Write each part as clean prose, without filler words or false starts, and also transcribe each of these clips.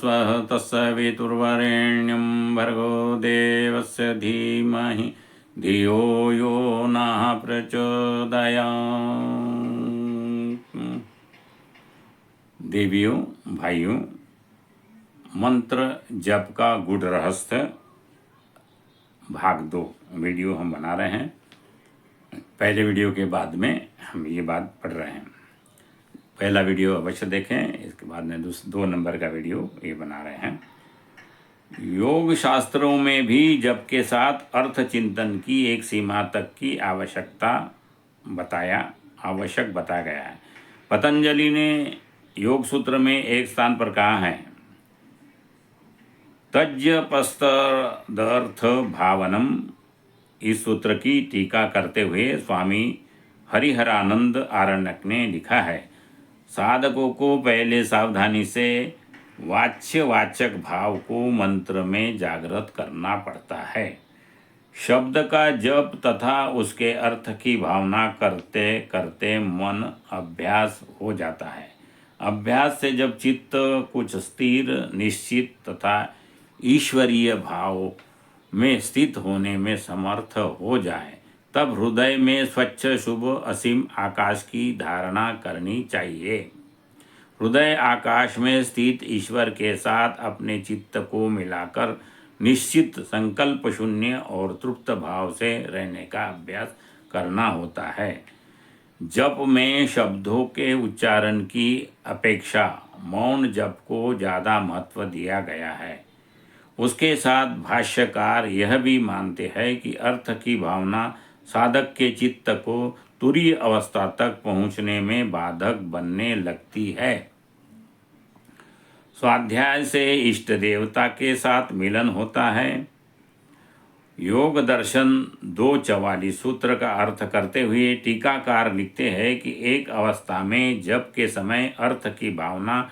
स्वः तत्सवितुर्वरेण्यं भर्गो देवस्य धीमहि धियो यो नः प्रचोदयात्। देवियों भाइयों, मंत्र जप का गूढ़ रहस्य भाग 2 वीडियो हम बना रहे हैं। पहले वीडियो के बाद में हम ये बात पढ़ रहे हैं। पहला वीडियो अवश्य देखें, इसके बाद में 2 नंबर का वीडियो ये बना रहे हैं। योग शास्त्रों में भी जप के साथ अर्थ चिंतन की एक सीमा तक की आवश्यक बताया गया है। पतंजलि ने योग सूत्र में एक स्थान पर कहा है, तज्जपस्तदर्थ भावनम। इस सूत्र की टीका करते हुए स्वामी हरिहरानंद आरण्यक ने लिखा है, साधकों को पहले सावधानी से वाच्यवाचक भाव को मंत्र में जागृत करना पड़ता है। शब्द का जप तथा उसके अर्थ की भावना करते करते मन अभ्यास हो जाता है। अभ्यास से जब चित्त कुछ स्थिर, निश्चित तथा ईश्वरीय भाव में स्थित होने में समर्थ हो जाए, तब हृदय में स्वच्छ शुभ असीम आकाश की धारणा करनी चाहिए। हृदय आकाश में स्थित ईश्वर के साथ अपने चित्त को मिलाकर निश्चित संकल्प शून्य और तृप्त भाव से रहने का अभ्यास करना होता है। जप में शब्दों के उच्चारण की अपेक्षा मौन जप को ज़्यादा महत्व दिया गया है। उसके साथ भाष्यकार यह भी मानते हैं कि अर्थ की भावना साधक के चित्त को तुरीय अवस्था तक पहुँचने में बाधक बनने लगती है। स्वाध्याय से इष्ट देवता के साथ मिलन होता है। योग दर्शन 244 सूत्र का अर्थ करते हुए टीकाकार लिखते हैं कि एक अवस्था में जप के समय अर्थ की भावना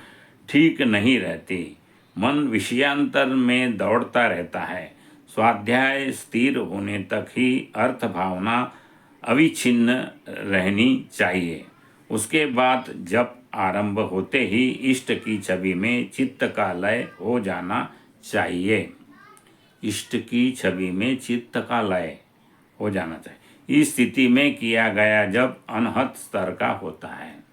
ठीक नहीं रहती, मन विषयांतर में दौड़ता रहता है। स्वाध्याय स्थिर होने तक ही अर्थ भावना अविच्छिन्न रहनी चाहिए। उसके बाद जप आरंभ होते ही इष्ट की छवि में चित्त का लय हो जाना चाहिए। इष्ट की छवि में चित्त का लय हो जाना चाहिए। इस स्थिति में किया गया जप अनहत स्तर का होता है।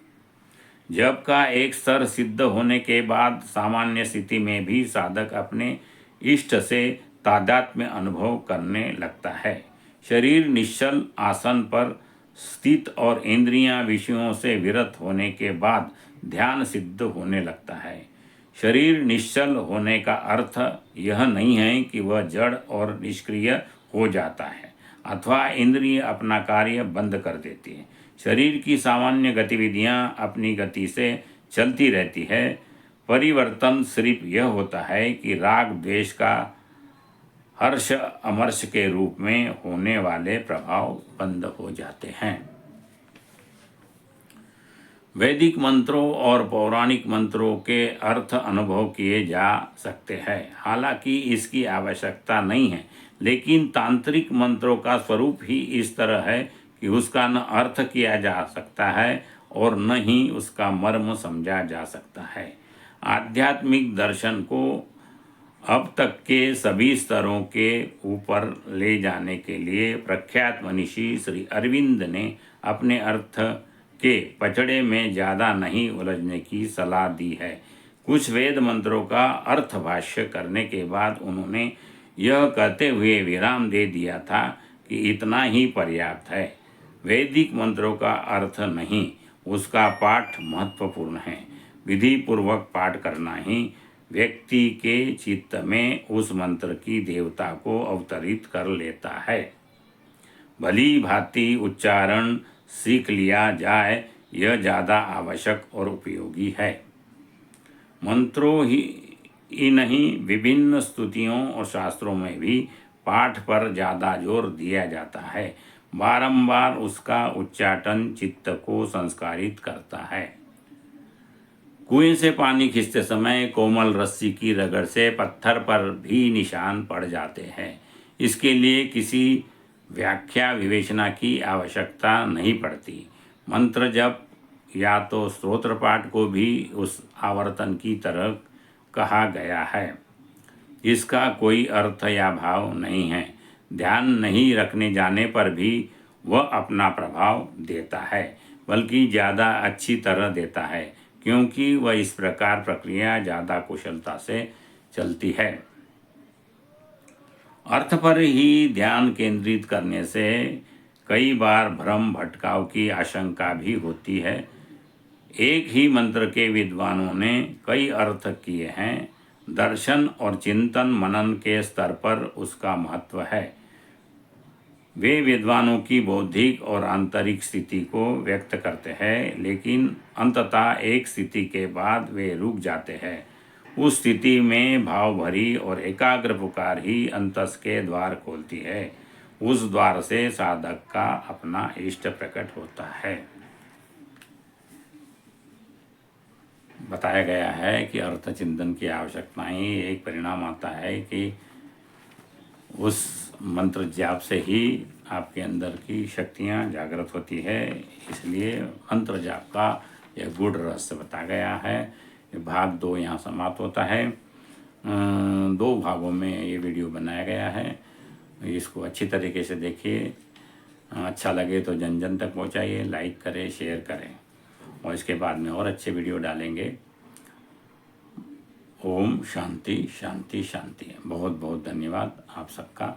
जप का एक स्तर सिद्ध होने के बाद सामान्य स्थिति में भी साधक अपने इष्ट से तादात्म्य अनुभव करने लगता है। शरीर निश्चल आसन पर स्थित और इंद्रियां विषयों से विरत होने के बाद ध्यान सिद्ध होने लगता है। शरीर निश्चल होने का अर्थ यह नहीं है कि वह जड़ और निष्क्रिय हो जाता है अथवा इंद्रिय अपना कार्य बंद कर देती है। शरीर की सामान्य गतिविधियां अपनी गति से चलती रहती है। परिवर्तन सिर्फ यह होता है कि राग द्वेष का हर्ष अमर्ष के रूप में होने वाले प्रभाव बंद हो जाते हैं। वैदिक मंत्रों और पौराणिक मंत्रों के अर्थ अनुभव किए जा सकते हैं, हालांकि इसकी आवश्यकता नहीं है, लेकिन तांत्रिक मंत्रों का स्वरूप ही इस तरह है कि उसका न अर्थ किया जा सकता है और न ही उसका मर्म समझा जा सकता है। आध्यात्मिक दर्शन को अब तक के सभी स्तरों के ऊपर ले जाने के लिए प्रख्यात मनीषी श्री अरविंद ने अपने अर्थ के पचड़े में ज़्यादा नहीं उलझने की सलाह दी है। कुछ वेद मंत्रों का अर्थ भाष्य करने के बाद उन्होंने यह कहते हुए विराम दे दिया था कि इतना ही पर्याप्त है। वैदिक मंत्रों का अर्थ नहीं, उसका पाठ महत्वपूर्ण है। विधि पूर्वक पाठ करना ही व्यक्ति के चित्त में उस मंत्र की देवता को अवतरित कर लेता है। भली भांति उच्चारण सीख लिया जाए, यह ज़्यादा आवश्यक और उपयोगी है। मंत्रों ही नहीं, विभिन्न स्तुतियों और शास्त्रों में भी पाठ पर ज़्यादा जोर दिया जाता है। बारंबार उसका उच्चाटन चित्त को संस्कारित करता है। कुएं से पानी खींचते समय कोमल रस्सी की रगड़ से पत्थर पर भी निशान पड़ जाते हैं। इसके लिए किसी व्याख्या विवेचना की आवश्यकता नहीं पड़ती। मंत्र जप या तो स्तोत्र पाठ को भी उस आवर्तन की तरह कहा गया है। इसका कोई अर्थ या भाव नहीं है। ध्यान नहीं रखने जाने पर भी वह अपना प्रभाव देता है, बल्कि ज़्यादा अच्छी तरह देता है, क्योंकि वह इस प्रकार प्रक्रिया ज़्यादा कुशलता से चलती है। अर्थ पर ही ध्यान केंद्रित करने से कई बार भ्रम भटकाव की आशंका भी होती है। एक ही मंत्र के विद्वानों ने कई अर्थ किए हैं। दर्शन और चिंतन मनन के स्तर पर उसका महत्व है। वे विद्वानों की बौद्धिक और आंतरिक स्थिति को व्यक्त करते हैं, लेकिन अंततः एक स्थिति के बाद वे रुक जाते हैं। उस स्थिति में भाव भरी और एकाग्र पुकार ही अंतस के द्वार खोलती है। उस द्वार से साधक का अपना इष्ट प्रकट होता है। बताया गया है कि अर्थ चिंतन की आवश्यकता ही एक परिणाम आता है कि उस मंत्र जाप से ही आपके अंदर की शक्तियाँ जागृत होती है। इसलिए मंत्र जाप का यह गूढ़ रहस्य बताया गया है। भाग 2 यहाँ समाप्त होता है। 2 भागों में ये वीडियो बनाया गया है। इसको अच्छी तरीके से देखिए। अच्छा लगे तो जन जन तक पहुँचाइए, लाइक करें, शेयर करें, और इसके बाद में और अच्छे वीडियो डालेंगे। ओम शांति शांति शांति। बहुत बहुत धन्यवाद आप सबका।